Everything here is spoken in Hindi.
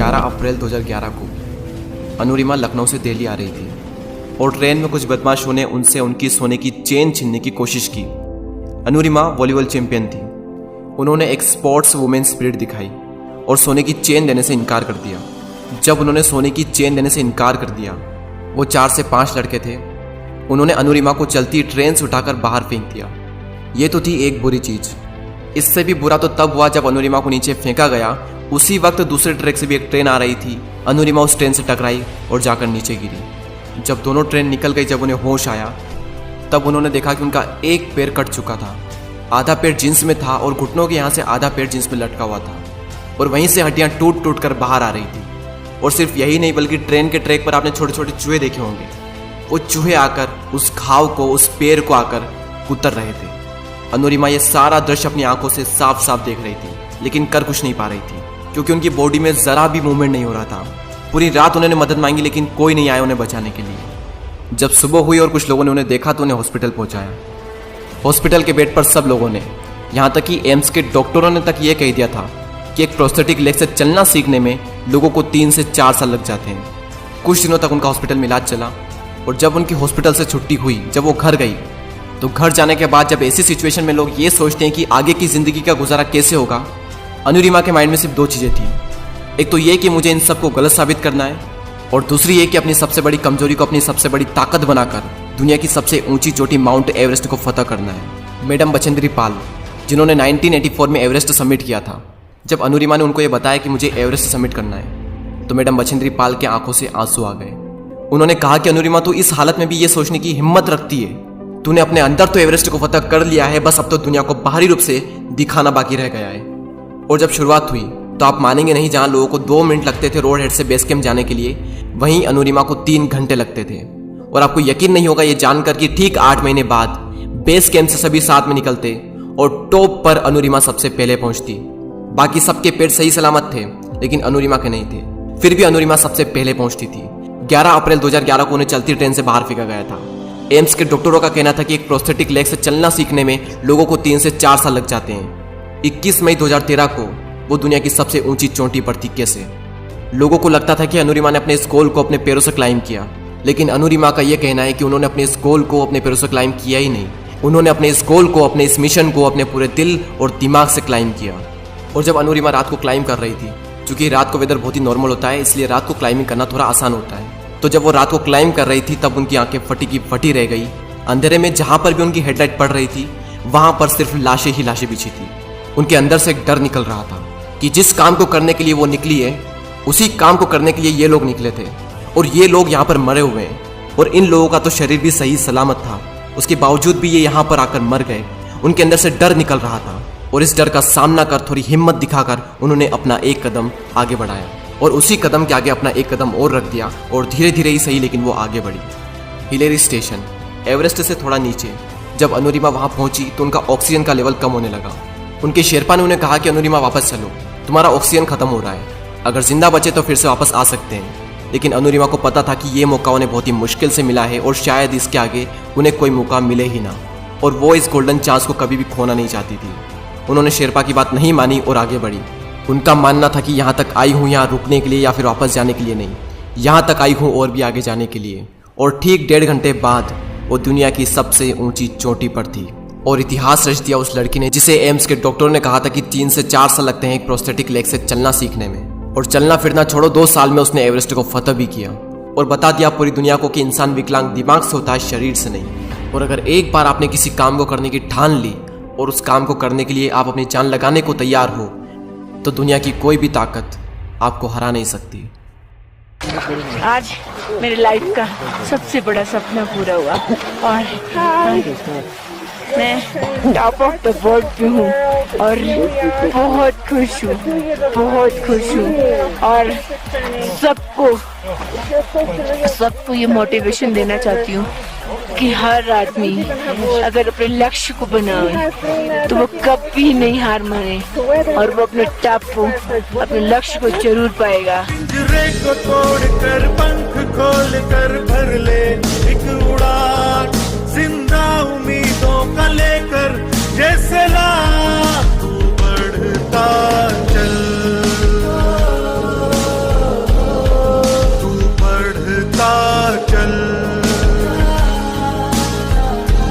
11 अप्रैल 2011 को अनुरिमा लखनऊ से दिल्ली आ रही थी और ट्रेन में कुछ बदमाशों ने उनसे उनकी सोने की चेन छीनने की कोशिश की। अनुरिमा वॉलीबॉल चैंपियन थी। उन्होंने एक स्पोर्ट्स वुमेन स्पिरिट दिखाई और सोने की चेन देने से इनकार कर दिया। जब उन्होंने सोने की चेन देने से इनकार कर दिया, वो 4 से 5 लड़के थे, उन्होंने अनुरिमा को चलती ट्रेन से उठाकर बाहर फेंक दिया। ये तो थी एक बुरी चीज़। इससे भी बुरा तो तब हुआ जब अनुरिमा को नीचे फेंका गया। उसी वक्त दूसरे ट्रैक से भी एक ट्रेन आ रही थी। अनुरिमा उस ट्रेन से टकराई और जाकर नीचे गिरी। जब दोनों ट्रेन निकल गई, जब उन्हें होश आया, तब उन्होंने देखा कि उनका एक पैर कट चुका था। आधा पैर जींस में था और घुटनों के यहाँ से आधा पैर जींस में लटका हुआ था और वहीं से हड्डियाँ टूट टूट कर बाहर आ रही थी। और सिर्फ यही नहीं, बल्कि ट्रेन के ट्रैक पर आपने छोटे छोटे चूहे देखे होंगे। वो चूहे आकर उस घाव को, उस पैर को आकर कुतर रहे थे। अनुरिमा ये सारा दृश्य अपनी आंखों से साफ साफ देख रही थी, लेकिन कर कुछ नहीं पा रही थी क्योंकि उनकी बॉडी में जरा भी मूवमेंट नहीं हो रहा था। पूरी रात उन्होंने मदद मांगी, लेकिन कोई नहीं आया उन्हें बचाने के लिए। जब सुबह हुई और कुछ लोगों ने उन्हें देखा तो उन्हें हॉस्पिटल पहुंचाया। हॉस्पिटल के बेड पर सब लोगों ने, यहाँ तक कि एम्स के डॉक्टरों ने तक ये कह दिया था कि एक प्रोस्थेटिक लेग से चलना सीखने में लोगों को 3 से 4 साल लग जाते हैं। कुछ दिनों तक उनका हॉस्पिटल में इलाज चला और जब उनकी हॉस्पिटल से छुट्टी हुई, जब वो घर गई, तो घर जाने के बाद जब ऐसी सिचुएशन में लोग ये सोचते हैं कि आगे की ज़िंदगी का गुजारा कैसे होगा, अनुरिमा के माइंड में सिर्फ 2 चीज़ें थी। एक तो ये कि मुझे इन सबको गलत साबित करना है, और दूसरी ये कि अपनी सबसे बड़ी कमजोरी को अपनी सबसे बड़ी ताकत बनाकर दुनिया की सबसे ऊंची चोटी माउंट एवरेस्ट को फतह करना है। मैडम बछेंद्री पाल, जिन्होंने 1984 में एवरेस्ट सबमिट किया था, जब अनुरिमा ने उनको ये बताया कि मुझे एवरेस्ट सबमिट करना है, तो मैडम बछेंद्री पाल के आंखों से आंसू आ गए। उन्होंने कहा कि अनुरिमा, तू इस हालत में भी ये सोचने की हिम्मत रखती है। तूने अपने अंदर तो एवरेस्ट को फतह कर लिया है, बस अब तो दुनिया को बाहरी रूप से दिखाना बाकी रह गया है। और जब शुरुआत हुई तो आप मानेंगे नहीं, जहां लोगों को 2 मिनट लगते थे रोड हेड से बेस कैंप जाने के लिए, वहीं अनुरिमा को 3 घंटे लगते थे। और आपको यकीन नहीं होगा ये जानकर कि ठीक 8 महीने बाद बेस कैंप से सभी साथ में निकलते और टॉप पर अनुरिमा सबसे पहले पहुंचती। बाकी सबके पेट सही सलामत थे, लेकिन अनुरिमा के नहीं थे। फिर भी अनुरिमा सबसे पहले पहुंचती थी। 11 अप्रैल 2011 को उन्हें चलती ट्रेन से बाहर फेंका गया था। एम्स के डॉक्टरों का कहना था कि एक प्रोस्थेटिक लेग से चलना सीखने में लोगों को 3 से 4 साल लग जाते हैं। 21 मई 2013 को वो दुनिया की सबसे ऊंची चोटी पर थी। कैसे? लोगों को लगता था कि अनुरिमा ने अपने इस गोल को अपने पैरों से क्लाइम किया, लेकिन अनुरिमा का यह कहना है कि उन्होंने अपने इस गोल को अपने पैरों से क्लाइम किया ही नहीं। उन्होंने अपने इस गोल को, अपने इस मिशन को अपने पूरे दिल और दिमाग से क्लाइम किया। और जब अनुरिमा रात को क्लाइम कर रही थी, क्योंकि रात को वेदर बहुत ही नॉर्मल होता है, इसलिए रात को क्लाइंबिंग करना थोड़ा आसान होता है, तो जब वो रात को क्लाइंब कर रही थी तब उनकी आंखें फटी की फटी रह गई। अंधेरे में जहां पर भी उनकी हेडलाइट पड़ रही थी, वहां पर सिर्फ लाशें ही लाशें बिछी थी। उनके अंदर से एक डर निकल रहा था कि जिस काम को करने के लिए वो निकली है, उसी काम को करने के लिए ये लोग निकले थे और ये लोग यहाँ पर मरे हुए हैं। और इन लोगों का तो शरीर भी सही सलामत था, उसके बावजूद भी ये यहाँ पर आकर मर गए। उनके अंदर से डर निकल रहा था और इस डर का सामना कर, थोड़ी हिम्मत दिखाकर उन्होंने अपना एक कदम आगे बढ़ाया और उसी कदम के आगे अपना एक कदम और रख दिया और धीरे धीरे ही सही, लेकिन वो आगे बढ़ी। हिलेरी स्टेशन, एवरेस्ट से थोड़ा नीचे। जब अनुरिमा वहां पहुंची तो उनका ऑक्सीजन का लेवल कम होने लगा। उनके शेरपा ने उन्हें कहा कि अनुरिमा वापस चलो, तुम्हारा ऑक्सीजन खत्म हो रहा है, अगर जिंदा बचे तो फिर से वापस आ सकते हैं। लेकिन अनुरिमा को पता था कि ये मौका उन्हें बहुत ही मुश्किल से मिला है और शायद इसके आगे उन्हें कोई मौका मिले ही ना, और वो इस गोल्डन चांस को कभी भी खोना नहीं चाहती थी। उन्होंने शेरपा की बात नहीं मानी और आगे बढ़ी। उनका मानना था कि यहाँ तक आई हूँ यहाँ रुकने के लिए या फिर वापस जाने के लिए नहीं, यहाँ तक आई हूँ और भी आगे जाने के लिए। और ठीक 1.5 घंटे बाद वो दुनिया की सबसे ऊंची चोटी पर थी और इतिहास रच दिया उस लड़की ने, जिसे एम्स के डॉक्टरों ने कहा था कि 3 से 4 साल लगते हैं एक प्रोस्थेटिक लेग से चलना सीखने में। और चलना फिरना छोड़ो, 2 साल में उसने एवरेस्ट को फतह भी किया और बता दिया पूरी दुनिया को कि इंसान विकलांग दिमाग से होता है, शरीर से नहीं। और अगर एक बार आपने किसी काम को करने की ठान ली और उस काम को करने के लिए आप अपनी जान लगाने को तैयार हो, तो दुनिया की कोई भी ताकत आपको हरा नहीं सकती। आज मेरे लाइफ का सबसे बड़ा सपना पूरा हुआ और मैं टॉप ऑफ द वर्ल्ड पे हूँ और बहुत खुश हूँ, बहुत खुश हूँ। और सबको ये मोटिवेशन देना चाहती हूँ कि हर आदमी अगर अपने लक्ष्य को बनाए तो वो कभी नहीं हार माने और वो अपने टॉप को, अपने लक्ष्य को जरूर पाएगा। को तोड़ कर पंख खोल कर भर ले एक उड़ान।